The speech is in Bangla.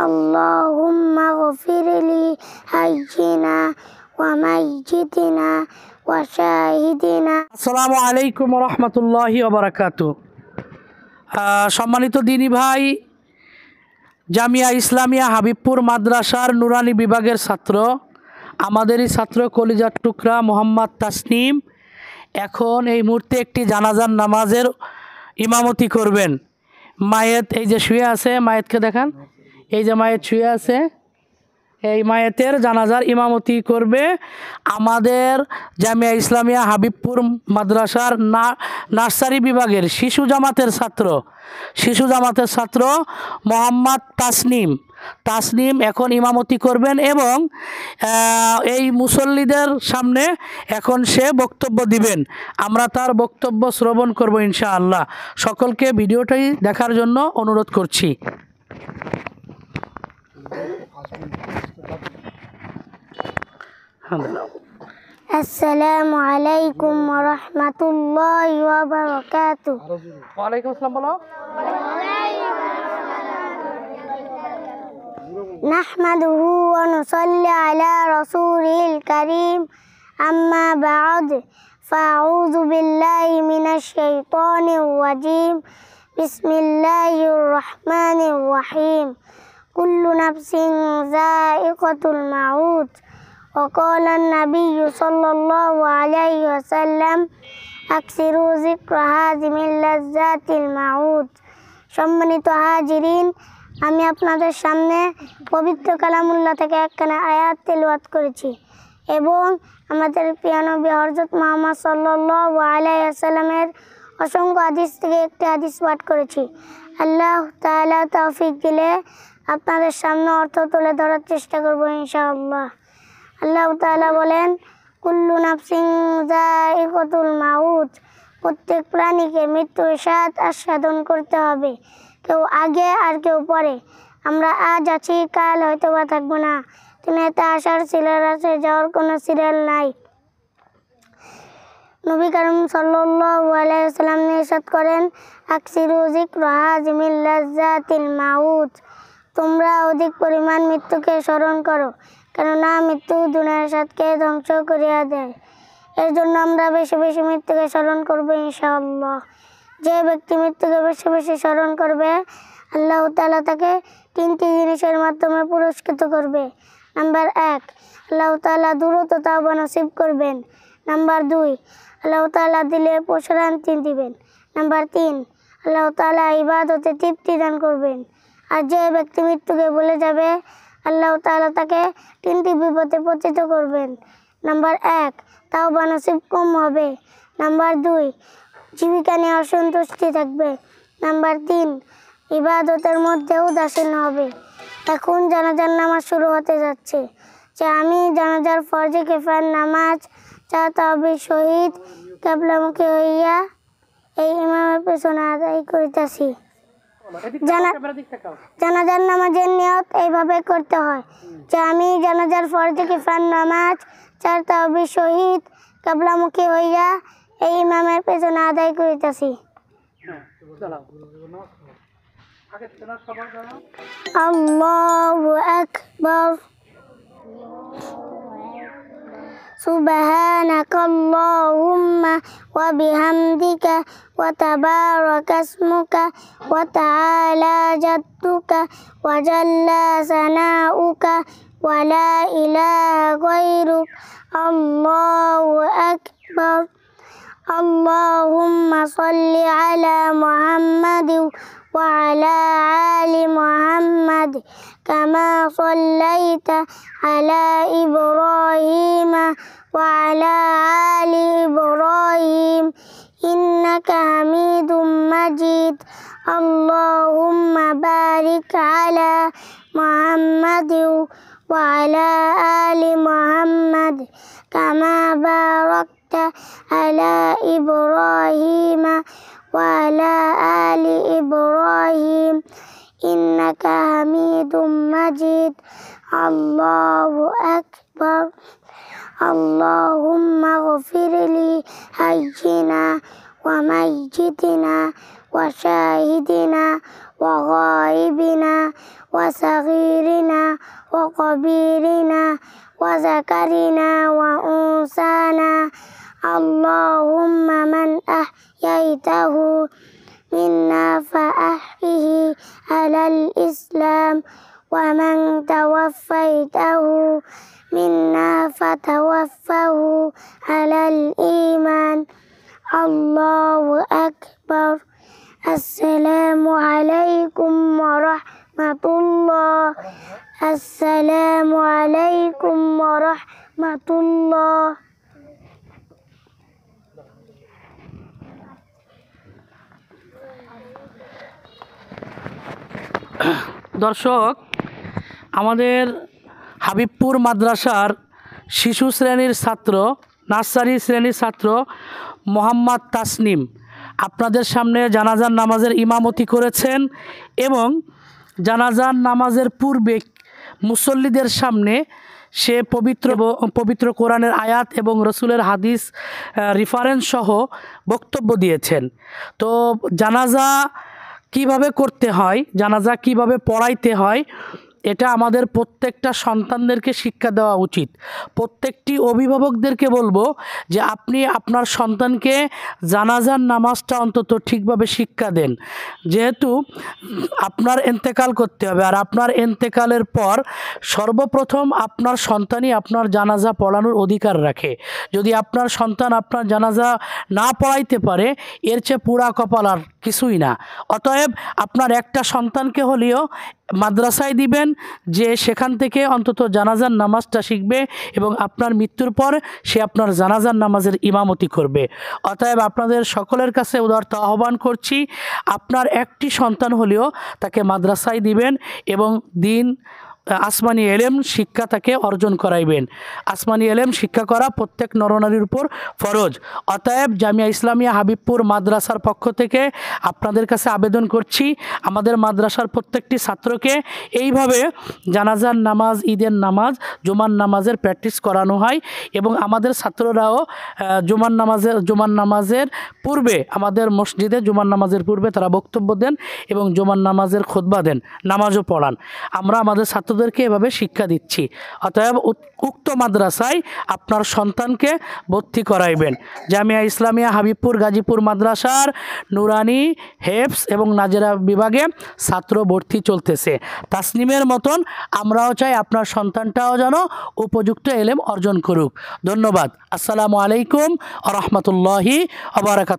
اللهم اغفر لي حينا وميتنا وشاهدنا। আসসালামু আলাইকুম ওয়া রাহমাতুল্লাহি ওয়া বারাকাতুহু। সম্মানিত দিনী ভাই, জামিয়া ইসলামিয়া হাবিবপুর মাদ্রাসার নুরানি বিভাগের ছাত্র, আমাদেরই ছাত্র কলিজার টুকরা মোহাম্মদ তাসনিম এখন এই মুহূর্তে একটি জানাজার নামাজের ইমামতি করবেন। মায়েত এই যে শুয়ে আছে, মায়েতকে দেখান, এই যে মায়েত শুয়ে আছে, এই মায়েতের জানাজার ইমামতি করবে আমাদের জামিয়া ইসলামিয়া হাবিবপুর মাদ্রাসার নার্সারি বিভাগের শিশু জামাতের ছাত্র মোহাম্মদ তাসনিম এখন ইমামতি করবেন এবং এই মুসল্লিদের সামনে এখন সে বক্তব্য দিবেন। আমরা তার বক্তব্য শ্রবণ করব ইনশাআল্লাহ। সকলকে ভিডিওটি দেখার জন্য অনুরোধ করছি। আসসালামু আলাইকুম ওয়া রাহমাতুল্লাহি ওয়া বারাকাতুহু। ওয়া আলাইকুম আসসালাম। বলো। নাহমাদুহু ওয়া নুসাল্লি আলা রাসূলিল কারীম, আম্মা বা'দ, ফাআউযু বিল্লাহি মিনাশ শাইতানির রাজীম। বিসমিল্লাহির রাহমানির রাহিম। কুল্লু নাফসিন যায়িকাতুল মাউত। وقال النبي صلى الله عليه وسلم أكثروا ذكر هذه من لذات الموت। সম্মানিত হাজিরিন, আমি আপনাদের সামনে পবিত্র কালামুল্লাহ থেকে একখানা আয়াত তেলাওয়াত করেছি এবং আমাদের প্রিয় নবী হযরত মুহাম্মদ সাল্লাল্লাহু আলাইহি ওয়াসাল্লামের অসংখ্য হাদিস থেকে একটি হাদিস পাঠ করেছি। আল্লাহ তাআলা তৌফিক দিলে আপনাদের সামনে অর্থ তুলে ধরার চেষ্টা করব ইনশাআল্লাহ। আল্লাহ তাআলা বলেন, কুল্লু নাফসিন যায়িকাতুল মাউত, প্রত্যেক প্রাণীকে মৃত্যুর স্বাদ আস্বাদন করতে হবে, কেউ আগে আর কেউ পরে। আমরা আজ আছি, কাল হয়তো বা থাকবো না। দুনিয়াতে আসার সিরিয়াল আছে, যাওয়ার কোনো সিরিয়াল নাই। নবী কারীম সাল্লাল্লাহু আলাইহি ওয়াসাল্লাম ইরশাদ করেন, আকসিরু যিকরা হাযি মিন লাযযাতিল মাউত, তোমরা অধিক পরিমাণ মৃত্যুকে স্মরণ করো, কেননা মৃত্যু দুনিয়ার স্বাদকে ধ্বংস করিয়া দেয়। এর জন্য আমরা বেশি বেশি মৃত্যুকে স্মরণ করবো ইনশাআল্লাহ। যে ব্যক্তি মৃত্যুকে বেশি বেশি স্মরণ করবে, আল্লাহ তাআলা তাকে তিনটি জিনিসের মাধ্যমে পুরস্কৃত করবে। নাম্বার 1, আল্লাহ তাআলা দ্রুত তাওবা নসিব করবেন। নাম্বার 2, আল্লাহ তাআলা দিলে প্রশান্তি দিবেন। নাম্বার 3, আল্লাহ তাআলা ইবাদতে তৃপ্তি দান করবেন। আর যে ব্যক্তি মৃত্যুকে ভুলে যাবে, আল্লাহ তাআলা তাকে তিনটি বিপদে পতিত করবেন। নাম্বার 1, তাওবা নসিব কম হবে। নাম্বার 2, জীবিকা নিয়ে অসন্তুষ্টি থাকবে। নাম্বার 3, ইবাদতের মধ্যে উদাসীন হবে। এখন জানাজার নামাজ শুরু হতে যাচ্ছে, যে আমি জানাজার ফরজে কিফায়ার নামাজ 4 তাকবীর শহীদ কিবলামুখী হইয়া এই ইমামের পেছনে আদায় করিতেছি। জানাজার নামাজের নিয়ত এইভাবে করতে হয়, যে আমি জানাজার ফরজে কিফায়ার নামাজ 4 তাকবীর শহীদ কিবলামুখী হইয়া এই ইমামের পেছনে আদায় করিতেছি। আল্লাহু আকবার। সুবহানাকাল্লাহুম্মা ওয়া বিহামদিকা ওয়া তাবারাকা ইসমুকা ওয়া তাআলা জাদ্দুকা ওয়া জাল্লা সানাউকা ওয়া লা ইলাহা গায়রুক। আল্লাহু আকবার। আল্লাহুম্মা সাল্লি আলা মুহাম্মাদ ওয়া আলা আলি মুহাম্মাদ কামা সাল্লাইতা আলা ইব্রাহিম ওয়া আলা আলি ইব্রাহিম ইন্নাকা হামিদুম মাজিদ। আল্লাহুম্মা বারিক আলা মুহাম্মাদ ওয়া আলা আলি মুহাম্মাদ কামা বারাকতা আলা ইব্রাহিম ওয়া আলা আলি ইব্রাহিম ইন্নাকা হামিদুম মাজিদ। আল্লাহু আকবার। আল্লাহুম্মা গফির লি হাইয়িনা ওয়া মাইয়িতিনা ওয়া শাহিদিনা وغائبنا وصغيرنا وكبيرنا وذكرنا وأنثانا اللهم من أحييته منا فأحيه على الإسلام ومن توفيته منا فتوفه على الإيمان الله أكبر السلام عليكم ورحمة الله السلام عليكم ورحمة الله দর্শক, আমাদের হাবিবপুর মাদ্রাসার শিশু শ্রেণীর ছাত্র, নার্সারি শ্রেণীর ছাত্র মোহাম্মদ তাসনিম আপনাদের সামনে জানাজার নামাজের ইমামতি করেছেন এবং জানাজার নামাজের পূর্বে মুসল্লিদের সামনে সে পবিত্র কোরআনের আয়াত এবং রসুলের হাদিস রেফারেন্স সহ বক্তব্য দিয়েছেন। তো জানাজা কিভাবে করতে হয়, জানাজা কিভাবে পড়াইতে হয়, এটা আমাদের প্রত্যেকটা সন্তানদেরকে শিক্ষা দেওয়া উচিত। প্রত্যেকটি অভিভাবকদেরকে বলবো যে আপনি আপনার সন্তানকে জানাজার নামাজটা অন্তত ঠিকভাবে শিক্ষা দেন, যেহেতু আপনার ইন্তেকাল করতে হবে। আর আপনার ইন্তেকালের পর সর্বপ্রথম আপনার সন্তানই আপনার জানাজা পড়ানোর অধিকার রাখে। যদি আপনার সন্তান আপনার জানাজা না পড়াইতে পারে, এর চেয়ে পুরা কপাল আর কিছুই না। অতএব আপনার একটা সন্তানকে হলেও মাদ্রাসায় দিবেন, যে সেখান থেকে অন্তত জানাজার নামাজটা শিখবে এবং আপনার মৃত্যুর পর সে আপনার জানাজার নামাজের ইমামতি করবে। অতএব আপনাদের সকলের কাছে উদারত আহ্বান করছি, আপনার একটি সন্তান হলেও তাকে মাদ্রাসায় দিবেন এবং দিন আসমানি এলেম শিক্ষা তাকে অর্জন করাইবেন। আসমানি এলেম শিক্ষা করা প্রত্যেক নরনারীর উপর ফরজ। অতএব জামিয়া ইসলামিয়া হাবিবপুর মাদ্রাসার পক্ষ থেকে আপনাদের কাছে আবেদন করছি, আমাদের মাদ্রাসার প্রত্যেকটি ছাত্রকে এইভাবে জানাজার নামাজ, ঈদের নামাজ, জুমার নামাজের প্র্যাকটিস করানো হয় এবং আমাদের ছাত্ররাও জুমার নামাজের পূর্বে আমাদের মসজিদে জুমার নামাজের পূর্বে তারা বক্তব্য দেন এবং জুমার নামাজের খুতবা দেন, নামাজও পড়ান। আমরা আমাদের ছাত্রদেরকে এভাবে শিক্ষা দিচ্ছি। অতএব উক্ত মাদ্রাসায় আপনার সন্তানকে ভর্তি করাইবেন। জামিয়া ইসলামিয়া হাবিবপুর গাজীপুর মাদ্রাসার নুরানি, হেফস এবং নাজেরা বিভাগে ছাত্র ভর্তি চলতেছে। তাসনিমের মতন আমরাও চাই আপনার সন্তানটাও যেন উপযুক্ত এলেম অর্জন করুক। ধন্যবাদ। আসসালামু আলাইকুম ওয়া রাহমাতুল্লাহি ওয়া বারাকাতুহু।